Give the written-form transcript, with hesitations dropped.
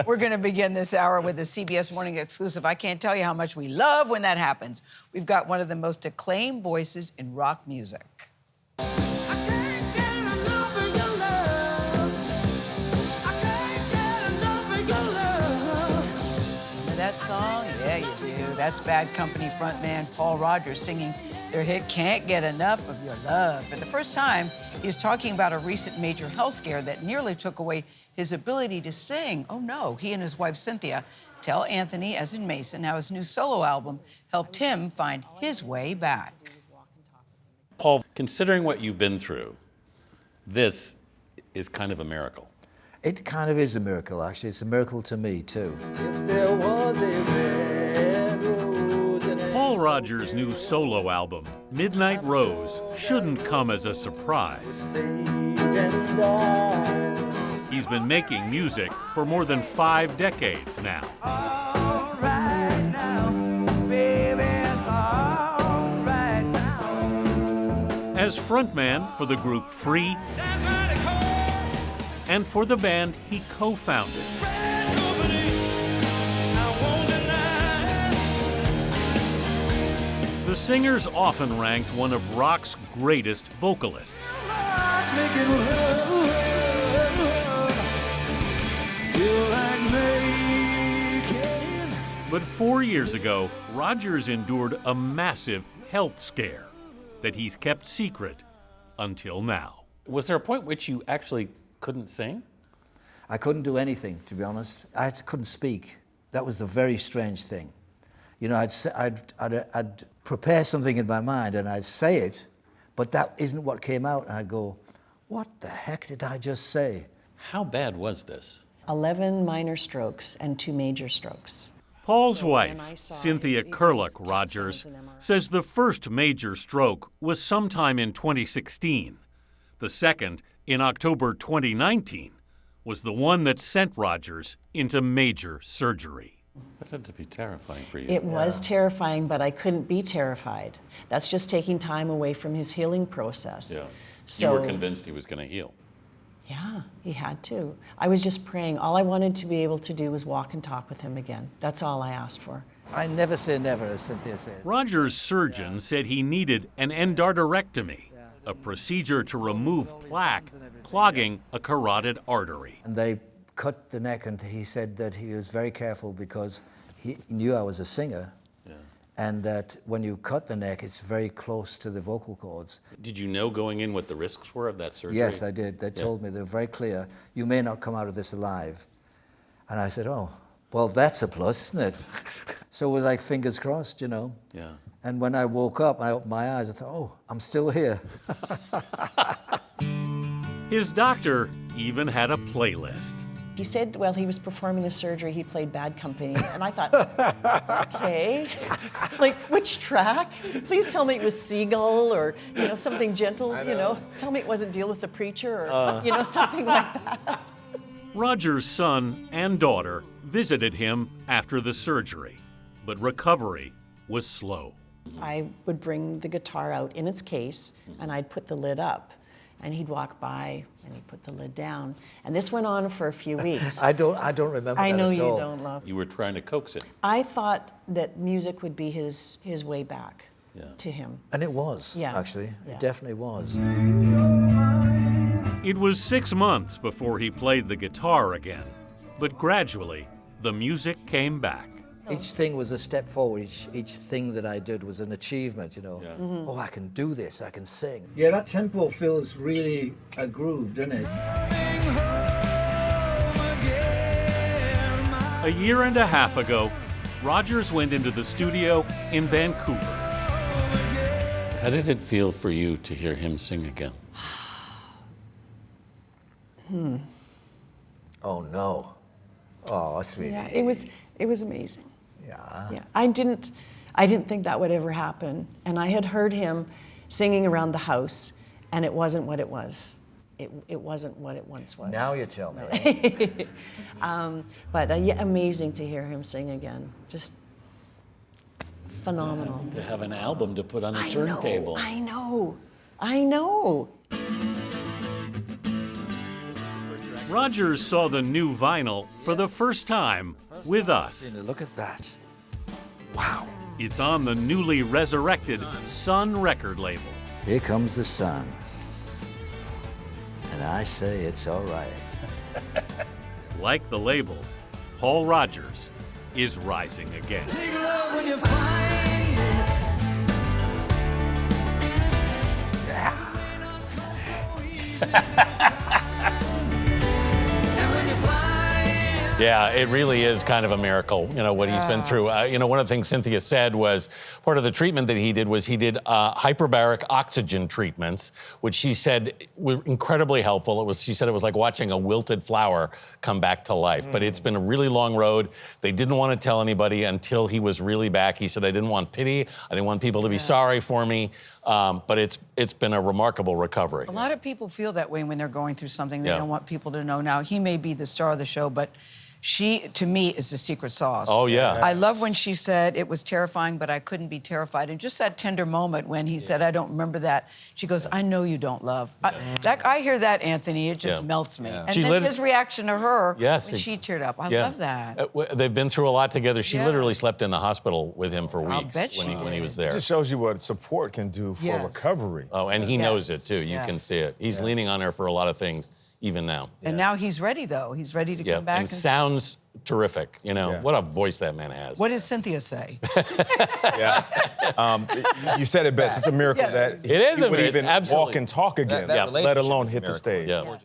We're going to begin this hour with a CBS Morning exclusive. I can't tell you how much we love when that happens. We've got one of the most acclaimed voices in rock music. That song? Yeah, you do. That's Bad Company frontman Paul Rodgers singing their hit Can't Get Enough of Your Love. For the first time, he's talking about a recent major health scare that nearly took away his ability to sing. Oh no, he and his wife Cynthia tell Anthony, as in Mason, how his new solo album helped him find his way back. Paul, considering what you've been through, this is kind of a miracle. It kind of is a miracle, actually. It's a miracle to me, too. If there was a red rose in Paul Rodgers' new solo album, Midnight Rose, shouldn't come as a surprise. He's been making music for more than 5 decades now. All right now, baby, it's all right now. As frontman for the group Free, That's right, it cold. and for the band he co-founded. Red company, I won't deny. The singer's often ranked one of rock's greatest vocalists. Like making love, feel like making. But 4 years ago, Rodgers endured a massive health scare that he's kept secret until now. Was there a point which you actually couldn't sing? I couldn't do anything, to be honest. Couldn't speak. That was the very strange thing. You know, I'd prepare something in my mind and I'd say it, but that isn't what came out. And I'd go, what the heck did I just say? How bad was this? 11 minor strokes and 2 major strokes. Paul's So when I wife, saw Cynthia it, Kurlick it's Rodgers, scans and MRI. says the first major stroke was sometime in 2016. The second, in October 2019, was the one that sent Rodgers into major surgery. That had to be terrifying for you. It was terrifying, but I couldn't be terrified. That's just taking time away from his healing process. Yeah. So, You were convinced he was going to heal. yeah, he had to. I was just praying. All I wanted to be able to do was walk and talk with him again. That's all I asked for. I never say never, as Cynthia says. Rodgers' surgeon said he needed an endarterectomy, a procedure to remove plaque clogging a carotid artery. And they cut the neck, and he said that he was very careful because he knew I was a singer, and that when you cut the neck, it's very close to the vocal cords. Did you know going in what the risks were of that surgery? Yes, I did. They told me, they were very clear, you may not come out of this alive. And I said, oh, well, that's a plus, isn't it? So it was like fingers crossed, you know. Yeah. And when I woke up, I opened my eyes, I thought, oh, I'm still here. His doctor even had a playlist. He said while he was performing the surgery, he played Bad Company. And I thought, okay, like which track? Please tell me it was Seagull or, you know, something gentle, you know. Tell me it wasn't Deal with the Preacher or, you know, something like that. Rodgers' son and daughter visited him after the surgery, but recovery was slow. I would bring the guitar out in its case, and I'd put the lid up. And he'd walk by, and he'd put the lid down. And this went on for a few weeks. I don't remember I that know at you all. don't, love. You were trying to coax it. I thought that music would be his way back to him. And it was, Yeah. actually. Yeah. It definitely was. It was 6 months before he played the guitar again, but gradually, the music came back. Each thing was a step forward. Each thing that I did was an achievement, you know. Yeah. Oh, I can do this, I can sing. Yeah, that tempo feels really a groove, doesn't it? A year and a half ago, Rodgers went into the studio in Vancouver. How did it feel for you to hear him sing again? Oh, no. Oh, sweetie. Yeah, it was amazing. Yeah. Yeah, I didn't think that would ever happen. And I had heard him singing around the house, and it wasn't what it was. It wasn't what it once was. Now you tell me. But yeah, amazing to hear him sing again. Just phenomenal. To have an album to put on a turntable. I know. Rodgers saw the new vinyl for the first time with us. Look at that. Wow. It's on the newly resurrected Sun record label. Here comes the sun. And I say it's all right. Like the label, Paul Rodgers is rising again. Take love when you find it. And when you find it. Yeah, it really is kind of a miracle, what he's been through. One of the things Cynthia said was part of the treatment that he did was he did hyperbaric oxygen treatments, which she said were incredibly helpful. She said it was like watching a wilted flower come back to life. But it's been a really long road. They didn't want to tell anybody until he was really back. He said, I didn't want pity. I didn't want people to be sorry for me. But it's been a remarkable recovery. A lot of people feel that way when they're going through something. They Yeah. don't want people to know. Now, he may be the star of the show, but she, to me, is the secret sauce. Oh, yeah. I love when she said it was terrifying, but I couldn't be terrified. And just that tender moment when he said, I don't remember that. She goes, I know you don't love. I hear that, Anthony. It just Yeah. melts me. Yeah. And She then lit- his reaction to her Yes, when it- she teared up. I Yeah. love that. They've been through a lot together. She Yeah. literally slept in the hospital with him for weeks bet she when he was there. It just shows you what support can do for Yes. recovery. Oh, and he knows it too. You Yes. can see it. He's leaning on her for a lot of things, even now. And now he's ready, though. He's ready to Yeah, come back. and sounds terrific. What a voice that man has. What does Cynthia say? Yeah. You said it best. It's a miracle Yeah. that It is he a would miracle. even Absolutely. walk and talk again, That let relationship alone is a hit the miracle. stage. Yeah.